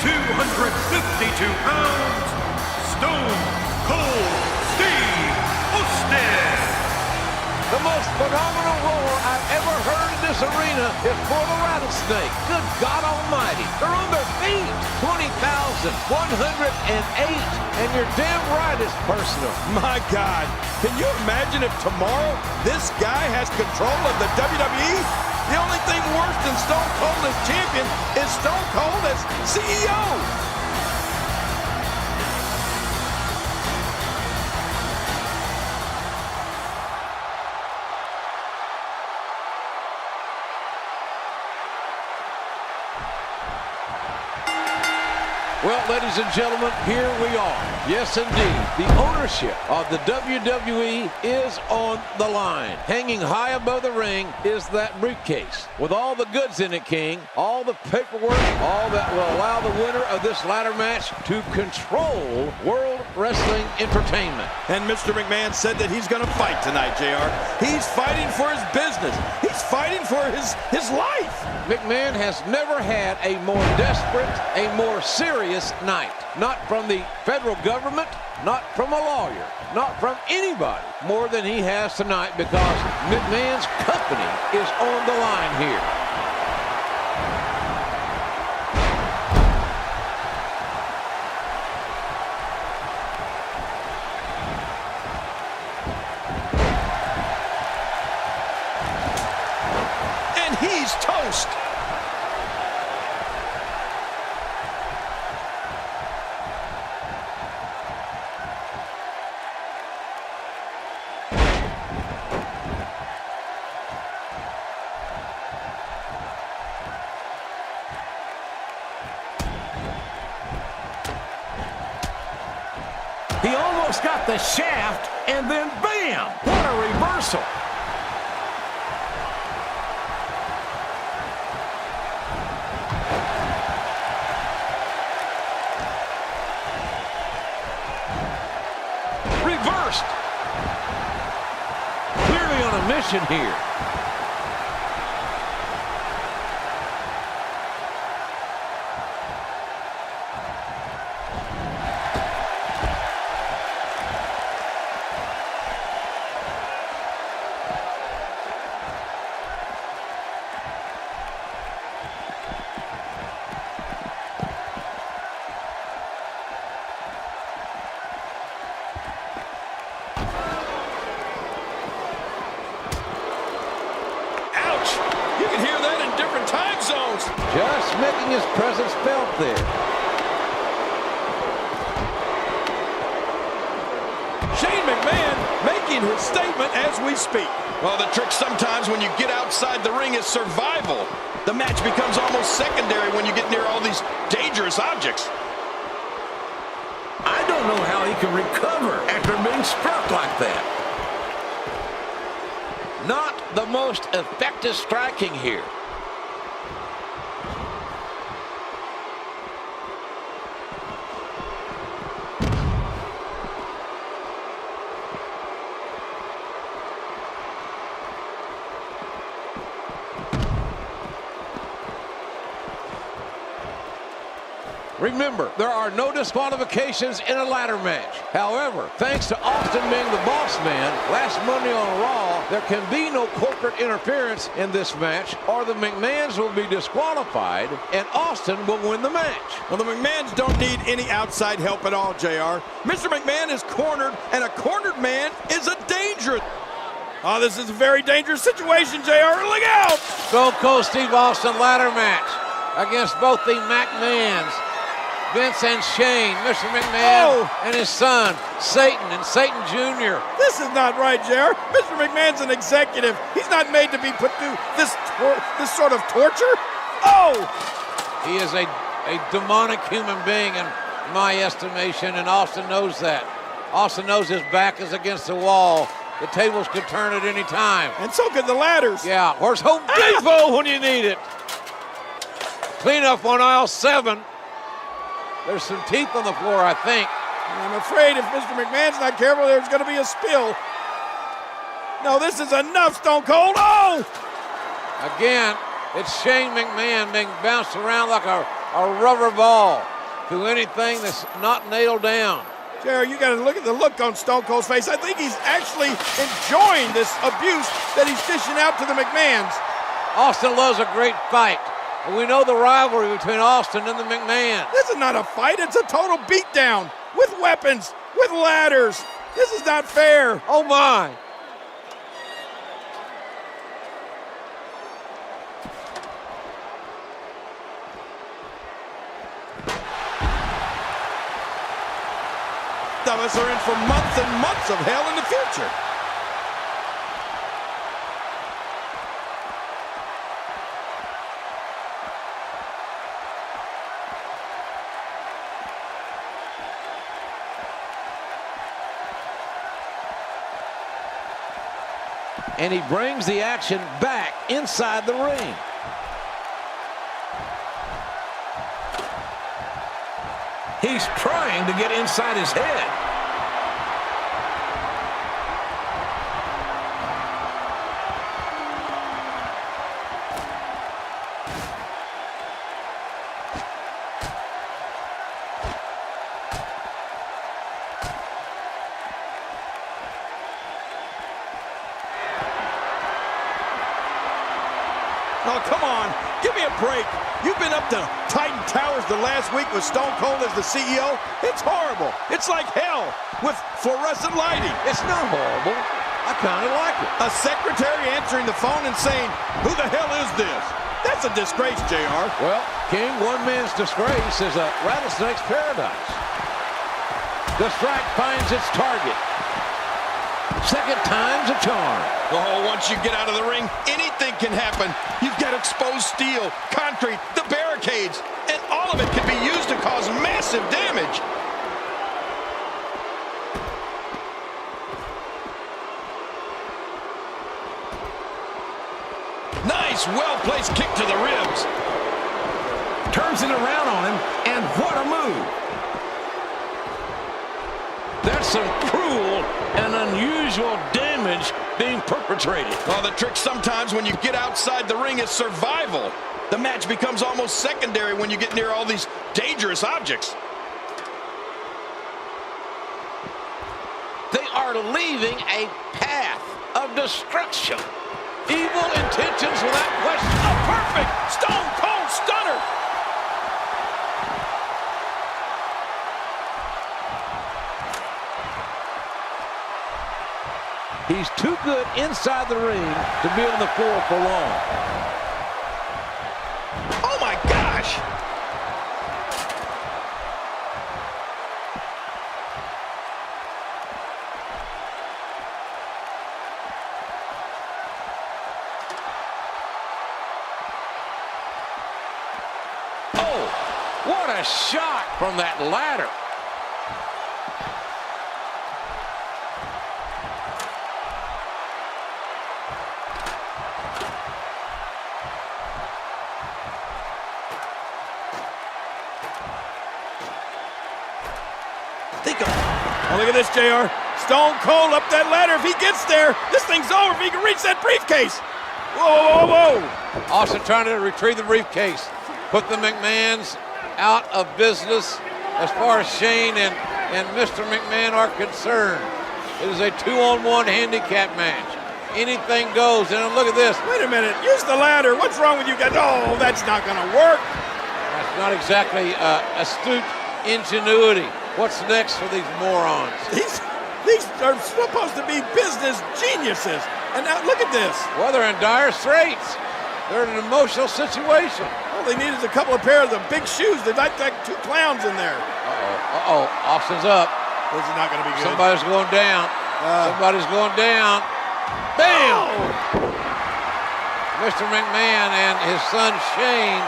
252 pounds, Stone Cold Steve Austin. The most phenomenal roar I've ever heard in this arena is for the Rattlesnake. Good God Almighty. They're on their feet. 20,108. And you're damn right it's personal. My God. Can you imagine if tomorrow this guy has control of the WWE? The only thing worse than Stone Cold as champion is Stone Cold as CEO. Well, ladies and gentlemen, here we are. Yes, indeed. The ownership of the WWE is on the line. Hanging high above the ring is that briefcase. With all the goods in it, King, all the paperwork, all that will allow the winner of this ladder match to control World Wrestling Entertainment. And Mr. McMahon said that he's going to fight tonight, JR. He's fighting for his business. He's fighting for his life. McMahon has never had a more desperate, a more serious night. Not from the federal government, not from a lawyer, not from anybody more than he has tonight, because McMahon's company is on the line here. And he's toast. He almost got the shaft, and then bam! What a reversal. Reversed. Clearly on a mission here. You can hear that in different time zones. Just making his presence felt there. Shane McMahon making his statement as we speak. Well, the trick sometimes when you get outside the ring is survival. The match becomes almost secondary when you get near all these dangerous objects. I don't know how he can recover after being struck like that. Not the most effective striking here. Remember, there are no disqualifications in a ladder match. However, thanks to Austin being the boss man last Monday on Raw, there can be no corporate interference in this match, or the McMahons will be disqualified, and Austin will win the match. Well, the McMahons don't need any outside help at all, JR. Mr. McMahon is cornered, and a cornered man is a danger. Oh, this is a very dangerous situation, JR. Look out! Stone Cold Steve Austin ladder match against both the McMahons. Vince and Shane, Mr. McMahon and his son, Satan and Satan Jr. This is not right, JR. Mr. McMahon's an executive. He's not made to be put through this sort of torture. Oh! He is a demonic human being in my estimation, and Austin knows that. Austin knows his back is against the wall. The tables could turn at any time. And so could the ladders. Yeah, where's Home Depot when you need it? Clean up on aisle 7. There's some teeth on the floor, I think. I'm afraid if Mr. McMahon's not careful, there's going to be a spill. No, this is enough, Stone Cold. Oh! Again, it's Shane McMahon being bounced around like a rubber ball. to anything that's not nailed down. JR, you got to look at the look on Stone Cold's face. I think he's actually enjoying this abuse that he's dishing out to the McMahons. Austin loves a great fight. And we know the rivalry between Austin and the McMahon. This is not a fight. It's a total beatdown with weapons, with ladders. This is not fair. Oh, my. Of us are in for months and months of hell in the future. And he brings the action back inside the ring. He's trying to get inside his head. Oh, come on. Give me a break. You've been up to Titan Towers the last week with Stone Cold as the CEO. It's horrible. It's like hell with fluorescent lighting. It's not horrible. I kind of like it. A secretary answering the phone and saying, "Who the hell is this?" That's a disgrace, JR. Well, King, one man's disgrace is a rattlesnake's paradise. The strike finds its target. Second time's a charm. Oh, once you get out of the ring, anything can happen. You've got exposed steel, concrete, the barricades, and all of it can be used to cause massive damage. Nice, well-placed kick to the ribs. Turns it around on him, and what a move. That's some cruel and unusual damage being perpetrated. Well, the trick sometimes when you get outside the ring is survival. The match becomes almost secondary when you get near all these dangerous objects. They are leaving a path of destruction. Evil intentions without question. A perfect Stone Cold Stunner. He's too good inside the ring to be on the floor for long. Oh my gosh! Oh, what a shot from that ladder. Oh, look at this, JR. Stone Cold up that ladder. If he gets there, this thing's over if he can reach that briefcase. Whoa, whoa, whoa, whoa. Austin trying to retrieve the briefcase. Put the McMahons out of business as far as Shane and Mr. McMahon are concerned. It is a 2-on-1 handicap match. Anything goes. And look at this. Wait a minute. Use the ladder. What's wrong with you guys? Oh, that's not going to work. That's not exactly astute ingenuity. What's next for these morons? These are supposed to be business geniuses. And now look at this. Well, they're in dire straits. They're in an emotional situation. All they need is a couple of pairs of big shoes. They've got like two clowns in there. Uh-oh. Austin's up. This is not going to be good. Somebody's going down. Somebody's going down. Bam! Mr. McMahon and his son Shane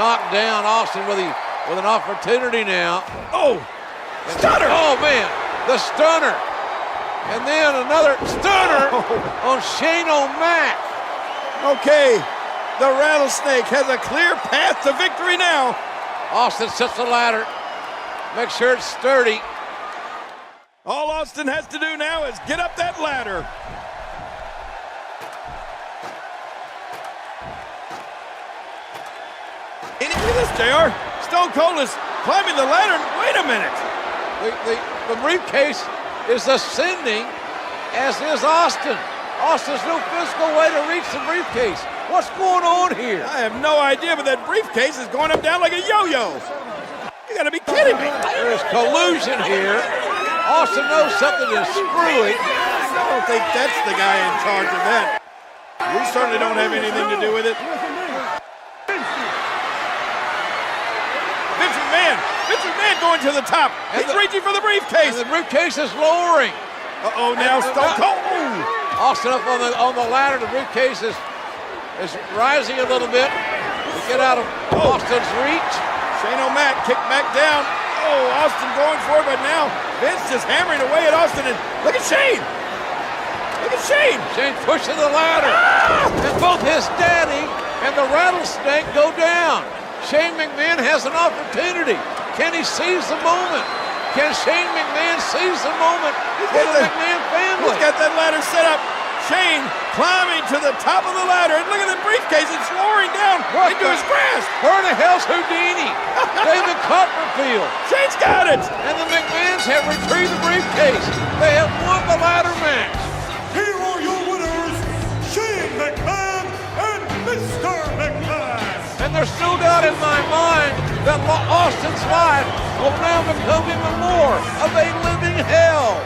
knocked down Austin with an opportunity now. Oh! Stunner! Oh, man, the stunner. And then another stunner on Shane O'Mac. Okay, the Rattlesnake has a clear path to victory now. Austin sets the ladder. Make sure it's sturdy. All Austin has to do now is get up that ladder. Look at this, JR. Stone Cold is climbing the ladder. Wait a minute. The briefcase is ascending, as is Austin. Austin's no physical way to reach the briefcase. What's going on here? I have no idea, but that briefcase is going up down like a yo-yo. You gotta be kidding me. There is collusion here. Austin knows something is screwing. I don't think that's the guy in charge of that. We certainly don't have anything to do with it. Vince McMahon going to the top. He's reaching for the briefcase. And the briefcase is lowering. Uh-oh, now Stone Cold. Austin up on the ladder. The briefcase is rising a little bit to get out of Austin's reach. Shane O'Mac kicked back down. Oh, Austin going for it, but now Vince just hammering away at Austin. And look at Shane. Look at Shane. Shane pushing the ladder. And both his daddy and the rattlesnake go down. Shane McMahon has an opportunity. Can he seize the moment? Can Shane McMahon seize the moment for the McMahon family? He's got that ladder set up. Shane climbing to the top of the ladder. And look at the briefcase. It's lowering down into his grasp. Where the hell's Houdini? David Copperfield. Shane's got it. And the McMahons have retrieved the briefcase. They have won the ladder match. Here are your winners, Shane McMahon and Mr. McMahon. And there's no doubt in my mind that Austin's life will now become even more of a living hell.